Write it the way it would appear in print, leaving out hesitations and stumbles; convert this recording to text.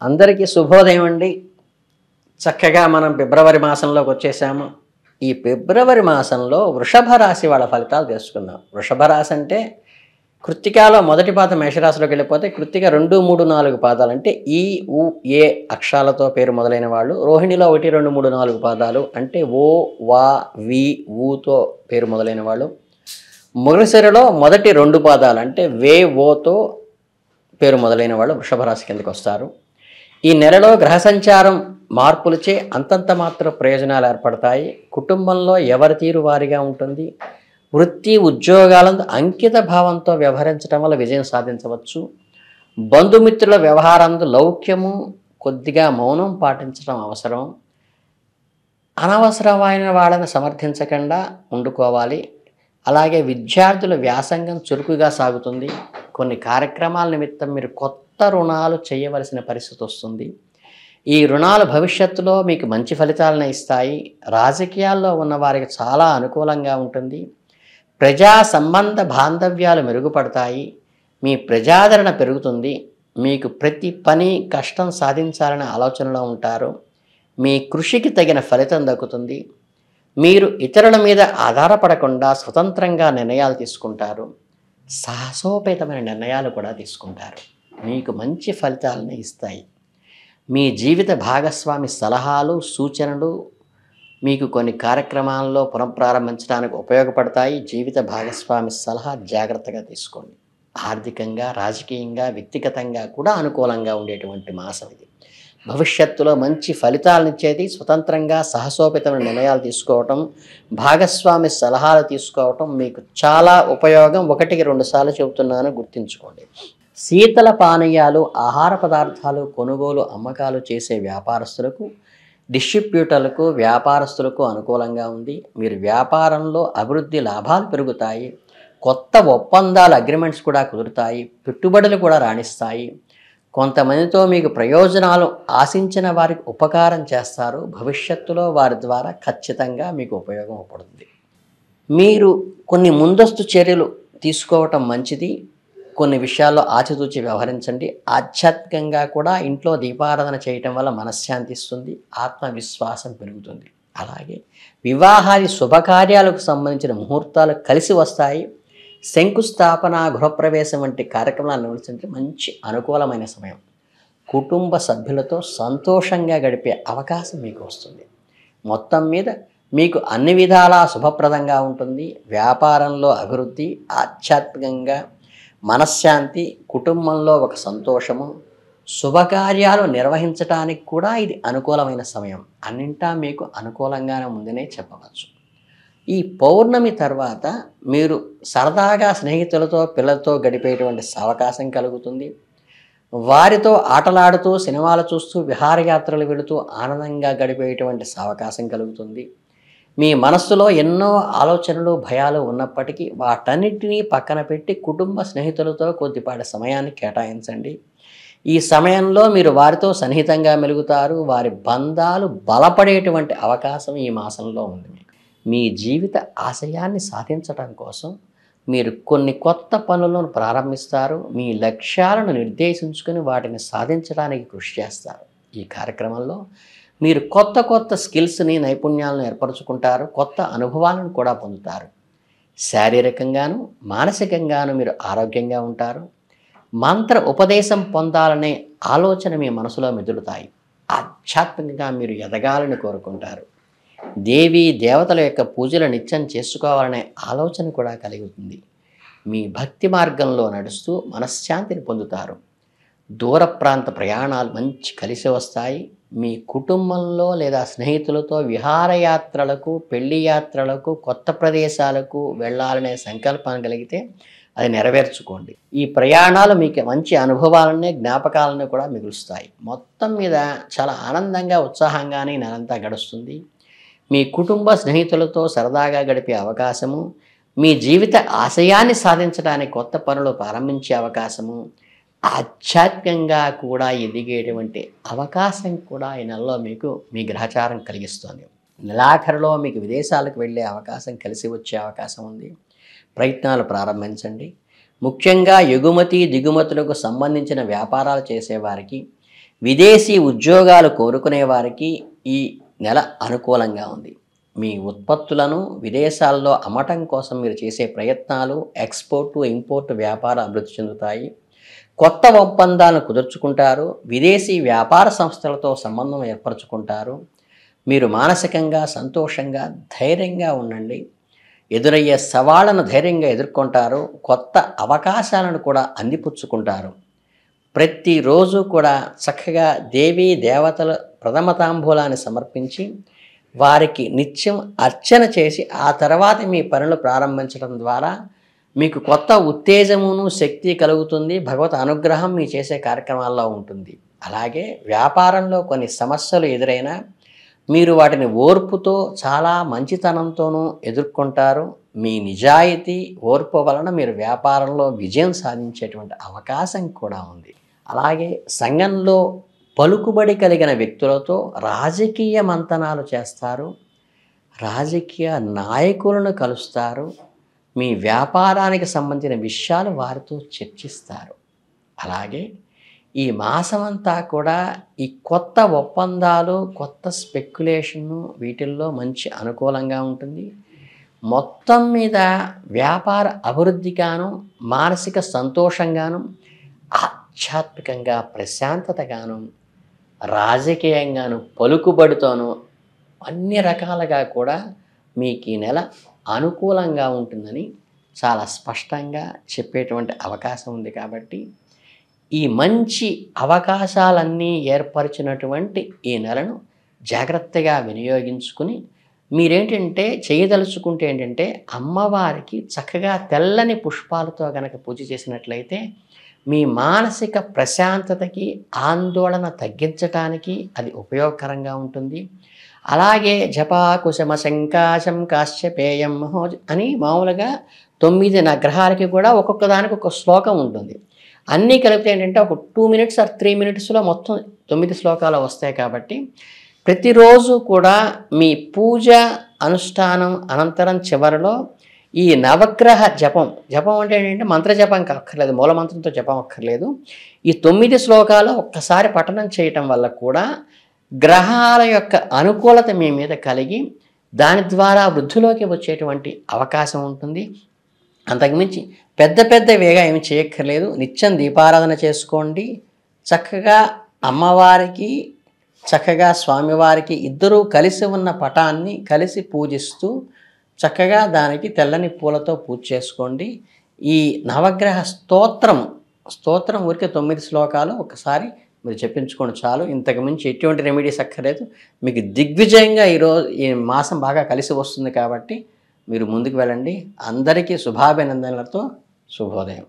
అందరికీ శుభోదయం అండి. చక్కగా మనం ఫిబ్రవరి మాసంలోకి వచ్చేసాము. ఈ ఫిబ్రవరి మాసంలో వృషభ రాశి వాళ్ళ ఫలితాలు తెలుసుకుందాం. వృషభ రాశి అంటే కృత్తికలో మొదటి పాదం మేషరాశిలోకి వెళ్ళిపోతే కృత్తిక 2, 3, 4 పాదాలు అంటే ఈ, ఉ, ఏ అక్షరాలతో పేరు మొదలైన వాళ్ళు. రోహిణిలో 1, 2, 3, 4 పాదాలు అంటే ఓ, వా, వి, ఊతో పేరు మొదలైన వాళ్ళు. మృగశిరలో మొదటి 2 పాదాలు అంటే వే, ఓతో పేరు మొదలైన వాళ్ళు వృషభ రాశి కిందకి వస్తారు. ఈ నెలలో గ్రహ సంచారం మార్పులచే అంతంత మాత్ర ప్రయోజనాలు ఏర్పడతాయి. కుటుంబంలో ఎవరి తీరు వారిగా ఉంటుంది. వృత్తి ఉద్యోగాలందు అంకిత భావంతో వ్యవహరించడం వల్ల విజయం సాధించవచ్చు. బంధుమిత్రుల వ్యవహారంలో లౌక్యము, కొద్దిగా మౌనం పాటించడం అవసరం. అనవసరమైన వాళ్ళని సమర్థించకుండా ఉండుకోవాలి. అలాగే విద్యార్థుల వ్యాసంగం చురుకుగా సాగుతుంది. కొన్ని కార్యక్రమాల నిమిత్తం మీరు కొత్త రుణాలు చేయవలసిన పరిస్థితి వస్తుంది. ఈ రుణాలు భవిష్యత్తులో మీకు మంచి ఫలితాలను ఇస్తాయి. రాజకీయాల్లో ఉన్న వారికి చాలా అనుకూలంగా ఉంటుంది. ప్రజా సంబంధ బాంధవ్యాలు మెరుగుపడతాయి. మీ ప్రజాదరణ పెరుగుతుంది. మీకు ప్రతి పని కష్టం సాధించాలనే ఆలోచనలో ఉంటారు. మీ కృషికి తగిన ఫలితం దక్కుతుంది. మీరు ఇతరుల మీద ఆధారపడకుండా స్వతంత్రంగా నిర్ణయాలు తీసుకుంటారు. సాహసోపేతమైన నిర్ణయాలు కూడా తీసుకుంటారు. మీకు మంచి ఫలితాలను ఇస్తాయి. మీ జీవిత భాగస్వామి సలహాలు, సూచనలు మీకు కొన్ని కార్యక్రమాల్లో పునఃప్రారంభించడానికి ఉపయోగపడతాయి. జీవిత భాగస్వామి సలహా జాగ్రత్తగా తీసుకోండి. ఆర్థికంగా, రాజకీయంగా, వ్యక్తిగతంగా కూడా అనుకూలంగా ఉండేటువంటి మాసం ఇది. భవిష్యత్తులో మంచి ఫలితాలను ఇచ్చేది. స్వతంత్రంగా సాహసోపేతమైన నిర్ణయాలు తీసుకోవటం, భాగస్వామి సలహాలు తీసుకోవటం మీకు చాలా ఉపయోగం. 1కి 2 సార్లు చెబుతున్నాను, గుర్తుంచుకోండి. శీతల పానీయాలు, ఆహార పదార్థాలు కొనుగోలు, అమ్మకాలు చేసే వ్యాపారస్తులకు, డిస్ట్రిబ్యూటర్లకు, వ్యాపారస్తులకు అనుకూలంగా ఉంది. మీరు వ్యాపారంలో అభివృద్ధి, లాభాలు పెరుగుతాయి. కొత్త ఒప్పందాలు, అగ్రిమెంట్స్ కూడా కుదురుతాయి. పెట్టుబడులు కూడా రాణిస్తాయి. కొంతమందితో మీకు ప్రయోజనాలు ఆశించిన వారికి ఉపకారం చేస్తారు. భవిష్యత్తులో వారి ద్వారా ఖచ్చితంగా మీకు ఉపయోగం పడుతుంది. మీరు కొన్ని ముందస్తు చర్యలు తీసుకోవటం మంచిది. కొన్ని విషయాల్లో ఆచితూచి వ్యవహరించండి. ఆధ్యాత్మికంగా కూడా ఇంట్లో దీపారాధన చేయటం వల్ల మనశ్శాంతి ఇస్తుంది. ఆత్మవిశ్వాసం పెరుగుతుంది. అలాగే వివాహాది శుభకార్యాలకు సంబంధించిన ముహూర్తాలు కలిసి వస్తాయి. శంకుస్థాపన, గృహప్రవేశం వంటి కార్యక్రమాలు నిర్వహించే మంచి అనుకూలమైన సమయం. కుటుంబ సభ్యులతో సంతోషంగా గడిపే అవకాశం మీకు వస్తుంది. మొత్తం మీద మీకు అన్ని విధాలా శుభప్రదంగా ఉంటుంది. వ్యాపారంలో అభివృద్ధి, ఆధ్యాత్మికంగా మనశ్శాంతి, కుటుంబంలో ఒక సంతోషము, శుభకార్యాలు నిర్వహించడానికి కూడా ఇది అనుకూలమైన సమయం. అన్నింటా మీకు అనుకూలంగానే ఉందనే చెప్పవచ్చు. ఈ పౌర్ణమి తర్వాత మీరు సరదాగా స్నేహితులతో, పిల్లలతో గడిపేటువంటి అవకాశం కలుగుతుంది. వారితో ఆటలాడుతూ, సినిమాలు చూస్తూ, విహారయాత్రలు వెళుతూ ఆనందంగా గడిపేటువంటి అవకాశం కలుగుతుంది. మీ మనస్సులో ఎన్నో ఆలోచనలు, భయాలు ఉన్నప్పటికీ వాటన్నిటినీ పక్కన పెట్టి కుటుంబ స్నేహితులతో కొద్దిపాటి సమయాన్ని కేటాయించండి. ఈ సమయంలో మీరు వారితో సన్నిహితంగా మెలుగుతారు. వారి బంధాలు బలపడేటువంటి అవకాశం ఈ మాసంలో ఉంది. మీ జీవిత ఆశయాన్ని సాధించడం కోసం మీరు కొన్ని కొత్త పనులను ప్రారంభిస్తారు. మీ లక్ష్యాలను నిర్దేశించుకొని వాటిని సాధించడానికి కృషి చేస్తారు. ఈ కార్యక్రమంలో మీరు కొత్త కొత్త స్కిల్స్ని, నైపుణ్యాలను ఏర్పరచుకుంటారు. కొత్త అనుభవాలను కూడా పొందుతారు. శారీరకంగాను, మానసికంగాను మీరు ఆరోగ్యంగా ఉంటారు. మంత్ర ఉపదేశం పొందాలనే ఆలోచన మీ మనసులో మెదులుతాయి. ఆధ్యాత్మికంగా మీరు ఎదగాలని కోరుకుంటారు. దేవీ దేవతల యొక్క పూజలు నిత్యం చేసుకోవాలనే ఆలోచన కూడా కలుగుతుంది. మీ భక్తి మార్గంలో నడుస్తూ మనశ్శాంతిని పొందుతారు. దూర ప్రాంత ప్రయాణాలు మంచి కలిసి వస్తాయి. మీ కుటుంబంలో లేదా స్నేహితులతో విహారయాత్రలకు, పెళ్లి యాత్రలకు, కొత్త ప్రదేశాలకు వెళ్ళాలనే సంకల్పం కలిగితే అది నెరవేర్చుకోండి. ఈ ప్రయాణాలు మీకు మంచి అనుభవాలనే, జ్ఞాపకాలను కూడా మిగులుస్తాయి. మొత్తం మీద చాలా ఆనందంగా, ఉత్సాహంగానే నెలంతా గడుస్తుంది. మీ కుటుంబ స్నేహితులతో సరదాగా గడిపే అవకాశము, మీ జీవిత ఆశయాన్ని సాధించడానికి కొత్త పనులు ప్రారంభించే అవకాశము, ఆధ్యాత్మికంగా కూడా ఎదిగేటువంటి అవకాశం కూడా ఈ నెలలో మీకు మీ గ్రహచారం కలిగిస్తుంది. నెలాఖరులో మీకు విదేశాలకు వెళ్ళే అవకాశం, కలిసి వచ్చే అవకాశం ఉంది. ప్రయత్నాలు ప్రారంభించండి. ముఖ్యంగా ఎగుమతి దిగుమతులకు సంబంధించిన వ్యాపారాలు చేసేవారికి విదేశీ ఉద్యోగాలు కోరుకునే వారికి ఈ నెల అనుకూలంగా ఉంది. మీ ఉత్పత్తులను విదేశాల్లో అమ్మటం కోసం మీరు చేసే ప్రయత్నాలు ఎక్స్పోర్టు, ఇంపోర్టు వ్యాపారం అభివృద్ధి చెందుతాయి. కొత్త ఒప్పందాలను కుదుర్చుకుంటారు. విదేశీ వ్యాపార సంస్థలతో సంబంధం ఏర్పరచుకుంటారు. మీరు మానసికంగా సంతోషంగా ధైర్యంగా ఉండండి. ఎదురయ్యే సవాళ్లను ధైర్యంగా ఎదుర్కొంటారు. కొత్త అవకాశాలను కూడా అందిపుచ్చుకుంటారు. ప్రతిరోజు కూడా చక్కగా దేవీ దేవతల ప్రథమ తాంబూలాన్ని సమర్పించి వారికి నిత్యం అర్చన చేసి ఆ తర్వాత మీ పనులు ప్రారంభించడం ద్వారా మీకు కొత్త ఉత్తేజమును శక్తి కలుగుతుంది. భగవత్ అనుగ్రహం మీ చేసే కార్యక్రమాల్లో ఉంటుంది. అలాగే వ్యాపారంలో కొన్ని సమస్యలు ఎదురైనా మీరు వాటిని ఓర్పుతో చాలా మంచితనంతోనూ ఎదుర్కొంటారు. మీ నిజాయితీ ఓర్పు వలన మీరు వ్యాపారంలో విజయం సాధించేటువంటి అవకాశం కూడా ఉంది. అలాగే సంఘంలో పలుకుబడి కలిగిన వ్యక్తులతో రాజకీయ మంతనాలు చేస్తారు. రాజకీయ నాయకులను కలుస్తారు. మీ వ్యాపారానికి సంబంధించిన విషయాలు వారితో చర్చిస్తారు. అలాగే ఈ మాసమంతా కూడా ఈ కొత్త ఒప్పందాలు, కొత్త స్పెక్యులేషను వీటిల్లో మంచి అనుకూలంగా ఉంటుంది. మొత్తం మీద వ్యాపార అభివృద్ధిగాను, మానసిక సంతోషంగాను, ఆధ్యాత్మికంగా ప్రశాంతతగాను, రాజకీయంగాను పలుకుబడితోనూ అన్ని రకాలుగా కూడా మీకు ఈ నెల అనుకూలంగా ఉంటుందని చాలా స్పష్టంగా చెప్పేటువంటి అవకాశం ఉంది. కాబట్టి ఈ మంచి అవకాశాలన్నీ ఏర్పరిచినటువంటి ఈ నెలను జాగ్రత్తగా వినియోగించుకుని మీరేంటంటే చేయదలుచుకుంటే ఏంటంటే అమ్మవారికి చక్కగా తెల్లని పుష్పాలతో కనుక పూజ చేసినట్లయితే మీ మానసిక ప్రశాంతతకి, ఆందోళన తగ్గించటానికి అది ఉపయోగకరంగా ఉంటుంది. అలాగే జపాకుశమ శంకాశం కాశ్యపేయం అని మామూలుగా 9 నగ్రహాలకి కూడా ఒక్కొక్క దానికి ఒక శ్లోకం ఉంటుంది. అన్నీ కలిపితే ఏంటంటే ఒక 2 మినిట్స్ ఆర్ 3 మినిట్స్లో మొత్తం 9 శ్లోకాలు వస్తాయి. కాబట్టి ప్రతిరోజు కూడా మీ పూజ అనుష్ఠానం అనంతరం చివరిలో ఈ నవగ్రహ జపం అంటే ఏంటంటే మంత్రజపం అక్కర్లేదు, మూలమంత్రంతో జపం అక్కర్లేదు. ఈ 9 శ్లోకాలు ఒక్కసారి పఠనం చేయటం వల్ల కూడా గ్రహాల యొక్క అనుకూలత మీ మీద కలిగి దాని ద్వారా వృద్ధిలోకి వచ్చేటువంటి అవకాశం ఉంటుంది. అంతకుమించి పెద్దవేగా ఏమి చేయక్కర్లేదు. నిత్యం దీపారాధన చేసుకోండి. చక్కగా అమ్మవారికి, చక్కగా స్వామివారికి ఇద్దరూ కలిసి ఉన్న పటాన్ని కలిసి పూజిస్తూ చక్కగా దానికి తెల్లని పూలతో పూజ చేసుకోండి. ఈ నవగ్రహ స్తోత్రం ఊరికే 9 శ్లోకాలు ఒకసారి మీరు చెప్పించుకోండి చాలు. ఇంతకుమించి ఎటువంటి రెమెడీస్ అక్కర్లేదు. మీకు దిగ్విజయంగా ఈ మాసం బాగా కలిసి వస్తుంది. కాబట్టి మీరు ముందుకు వెళ్ళండి. అందరికీ శుభాభినందనలతో శుభోదయం.